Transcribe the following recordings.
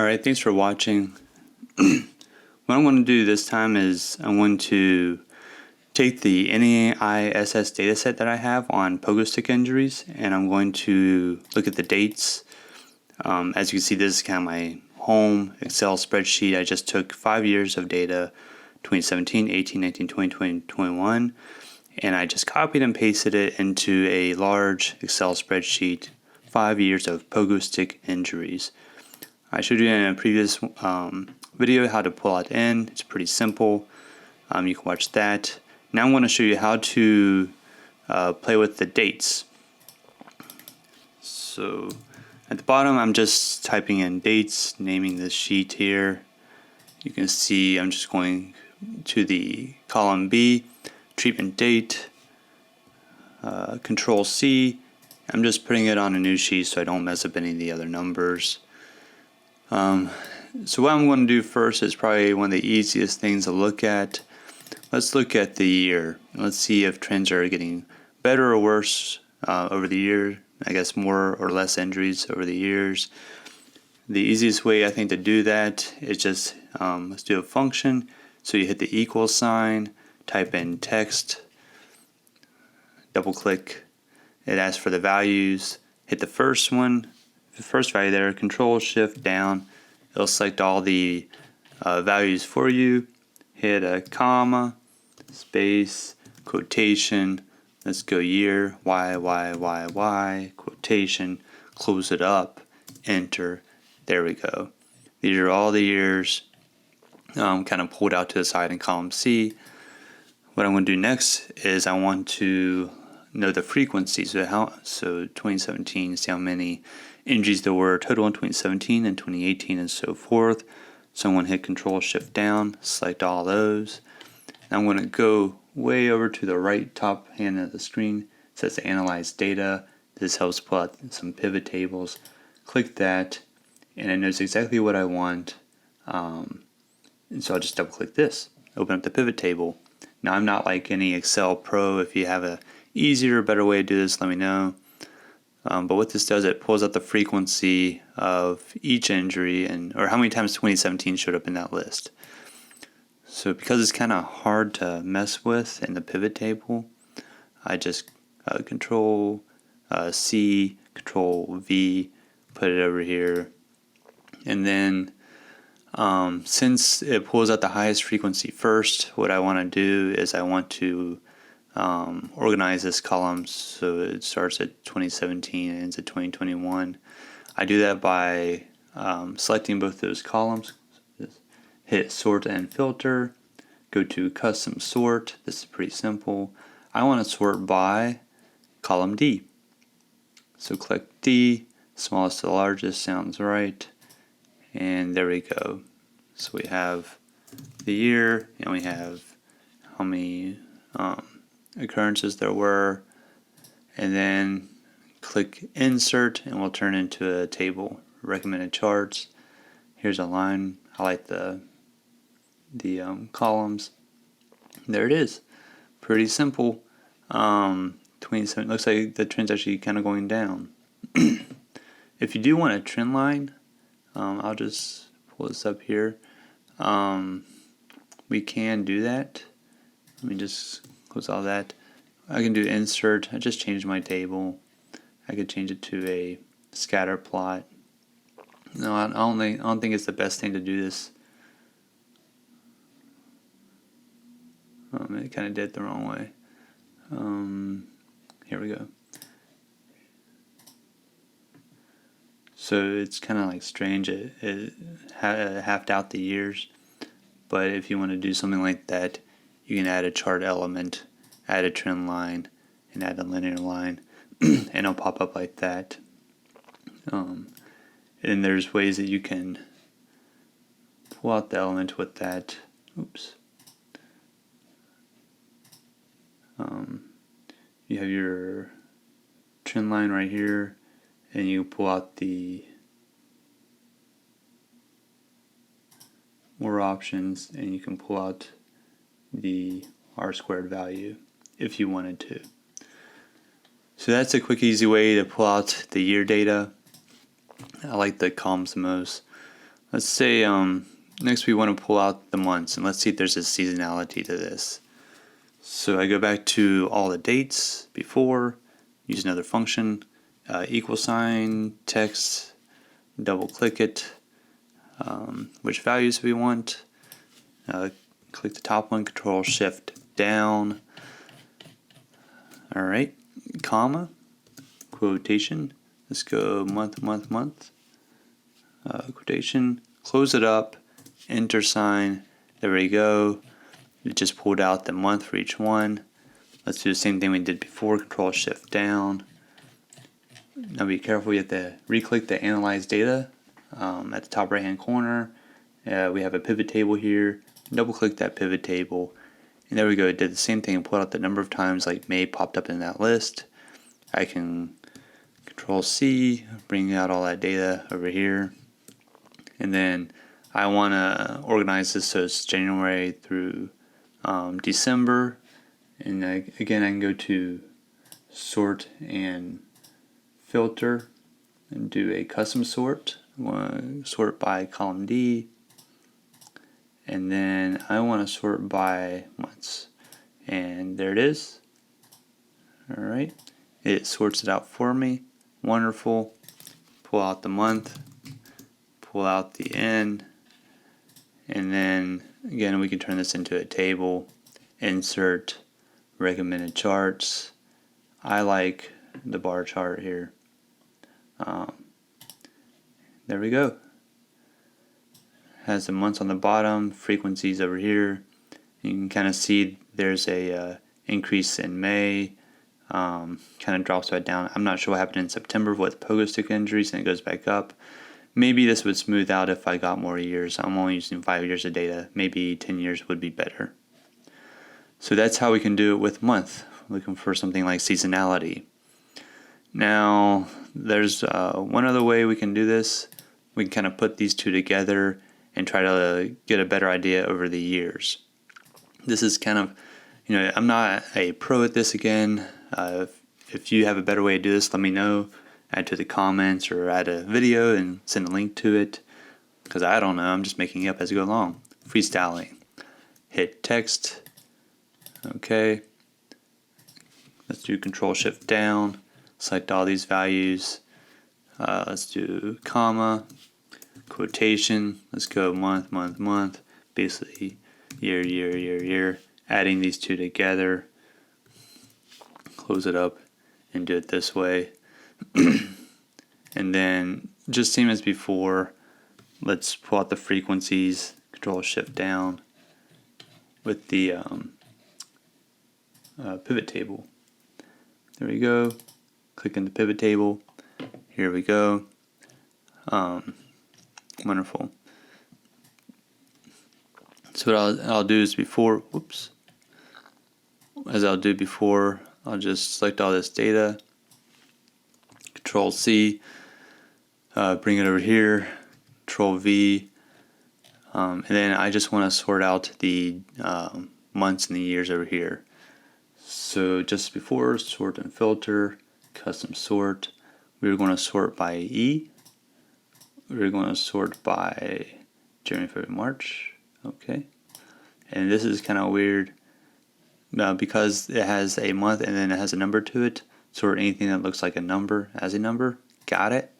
Alright, thanks for watching. What I'm going to do this time is I'm going to take the NEISS dataset that I have on pogo stick injuries, and I'm going to look at the dates. As you can see, this is kind of my home Excel spreadsheet. I just took 5 years of data, 2017, 18, 19, 20, 20, 21, and I just copied and pasted it into a large Excel spreadsheet, 5 years of pogo stick injuries. I showed you in a previous video how to pull out N. It's pretty simple. You can watch that. Now I'm going to show you how to play with the dates. So at the bottom I'm just typing in dates, naming this sheet here. You can see I'm just going to the column B, treatment date, Control C. I'm just putting it on a new sheet so I don't mess up any of the other numbers. So what I'm going to do first is probably one of the easiest things to look at. Let's look at the year. Let's see if trends are getting better or worse over the year. I guess more or less injuries over the years. The easiest way I think to do that is just let's do a function. So you hit the equal sign, type in text, double click. It asks for the values. Hit the first one. The first value there, Control Shift down, it'll select all the values for you. Hit a comma, space, quotation. Let's go year, Y, quotation, close it up, enter. There we go. These are all the years kind of pulled out to the side in column C. What I'm going to do next is I want to know the frequency. So 2017, see how many injuries there were total in 2017 and 2018 and so forth. So I'm going to hit Control Shift down, select all those. Now I'm going to go way over to the right top hand of the screen. It says Analyze Data. This helps pull out some pivot tables. Click that and it knows exactly what I want. And so I'll just double click this, open up the pivot table. Now I'm not like any Excel pro. If you have a easier, better way to do this, let me know. But what this does, it pulls out the frequency of each injury or how many times 2017 showed up in that list. So because it's kind of hard to mess with in the pivot table, I just Control C, Control V, put it over here. And then since it pulls out the highest frequency first, what I want to do is I want to organize this column so it starts at 2017 and ends at 2021. I do that by selecting both those columns. Just hit Sort and Filter, go to Custom Sort. This is pretty simple. I want to sort by column D. So click D, smallest to the largest sounds right, and there we go. So we have the year and we have how many occurrences there were, and then click Insert and we'll turn into a table. Recommended charts. Here's a line. I like the columns. There it is. Pretty simple. 27 looks like the trend's actually kind of going down. If you do want a trend line, I'll just pull this up here. We can do that. Let me just close all that. I can do insert. I just changed my table. I could change it to a scatter plot. No, I don't think it's the best thing to do this. It kind of did it the wrong way. Here we go. So it's kind of like strange. It halved out the years. But if you want to do something like that, you can add a chart element, add a trend line, and add a linear line, and it'll pop up like that. And there's ways that you can pull out the element with that. Oops. You have your trend line right here, and you pull out the more options, and you can pull out the R-squared value if you wanted to. So that's a quick, easy way to pull out the year data. I like the columns the most. Let's say next we want to pull out the months, and let's see if there's a seasonality to this. So I go back to all the dates before, use another function, equal sign, text, double click it, which values we want, click the top one, Control Shift down, alright, comma, quotation, let's go month, month, month, quotation, close it up, enter sign, there we go. It just pulled out the month for each one. Let's do the same thing we did before, Control Shift down. Now be careful, you have to re-click the Analyze Data at the top right hand corner. We have a pivot table here. Double click that pivot table. And there we go, it did the same thing and pulled out the number of times like May popped up in that list. I can Control C, bring out all that data over here. And then I want to organize this so it's January through December, and again I can go to sort and filter and do a custom sort. I want to sort by column D, and then I want to sort by months, and there it is. Alright, it sorts it out for me. Wonderful. Pull out the month, pull out the N, and then again we can turn this into a table, insert recommended charts. I like the bar chart here. There we go. Has the months on the bottom, frequencies over here. You can kind of see there's a increase in May, kind of drops back down. I'm not sure what happened in September with pogo stick injuries, and it goes back up. Maybe this would smooth out if I got more years. I'm only using 5 years of data. Maybe 10 years would be better. So that's how we can do it with month. Looking for something like seasonality. Now, there's one other way we can do this. We can kind of put these two together and try to get a better idea over the years. This is kind of, I'm not a pro at this again. If you have a better way to do this, let me know. Add to the comments or add a video and send a link to it, because I don't know, I'm just making it up as I go along. Freestyling. Hit text. Okay. Let's do Control Shift down. Select all these values. Let's do comma, quotation. Let's go month, month, month. Basically year, year, year, year. Adding these two together. Close it up and do it this way. And then just same as before, let's pull out the frequencies, Control Shift down with the pivot table. There we go. Click in the pivot table. Here we go. Wonderful. So what I'll do is I'll just select all this data, Control C, bring it over here, Control V, and then I just want to sort out the months and the years over here. So just before, sort and filter, custom sort, we're going to sort by E, we're going to sort by January, February, March, okay, and this is kind of weird. Because it has a month and then it has a number to it, sort anything that looks like a number as a number. Got it?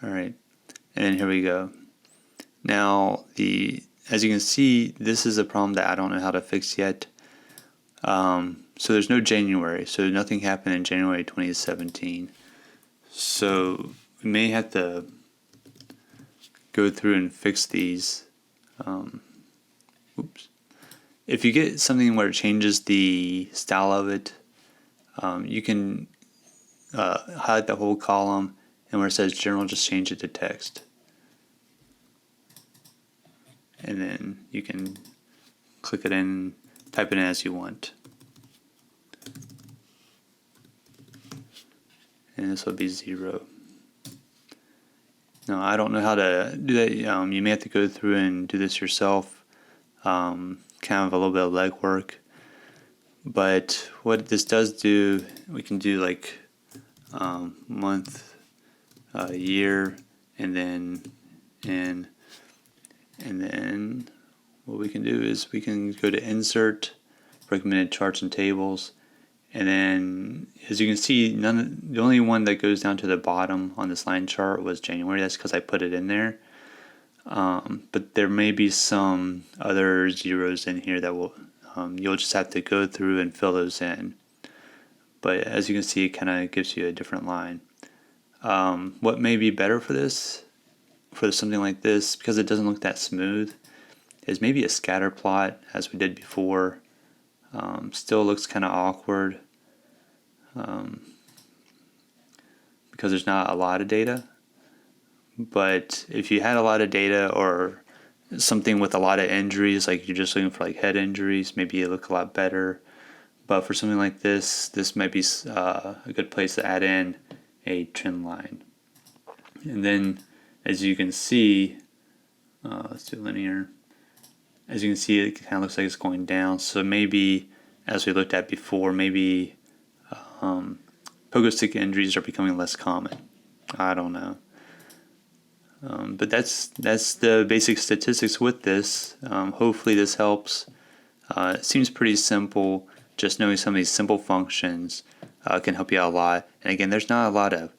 Alright, and then here we go. Now, as you can see, this is a problem that I don't know how to fix yet. So there's no January, so nothing happened in January 2017. So we may have to go through and fix these. If you get something where it changes the style of it, you can highlight the whole column, and where it says general, just change it to text. And then you can click it in, type it in as you want. And this will be 0. Now, I don't know how to do that. You may have to go through and do this yourself. Kind of a little bit of legwork, but what this does do, we can do like month, year, and then what we can do is we can go to Insert, Recommended Charts and Tables, and then as you can see, the only one that goes down to the bottom on this line chart was January. That's because I put it in there. But there may be some other zeros in here that will you'll just have to go through and fill those in. But as you can see, it kind of gives you a different line. What may be better for this, for something like this, because it doesn't look that smooth, is maybe a scatter plot as we did before. Still looks kind of awkward because there's not a lot of data. But if you had a lot of data or something with a lot of injuries, like you're just looking for like head injuries, maybe it look a lot better. But for something like this might be a good place to add in a trend line. And then as you can see, let's do linear. As you can see, it kind of looks like it's going down. So maybe, as we looked at before, maybe pogo stick injuries are becoming less common. I don't know. But that's the basic statistics with this. Hopefully this helps. It seems pretty simple. Just knowing some of these simple functions can help you out a lot. And again, there's not a lot of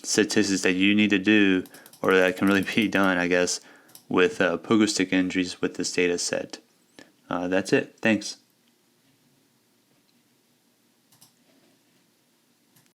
statistics that you need to do or that can really be done, I guess, with pogo stick injuries with this data set. That's it. Thanks.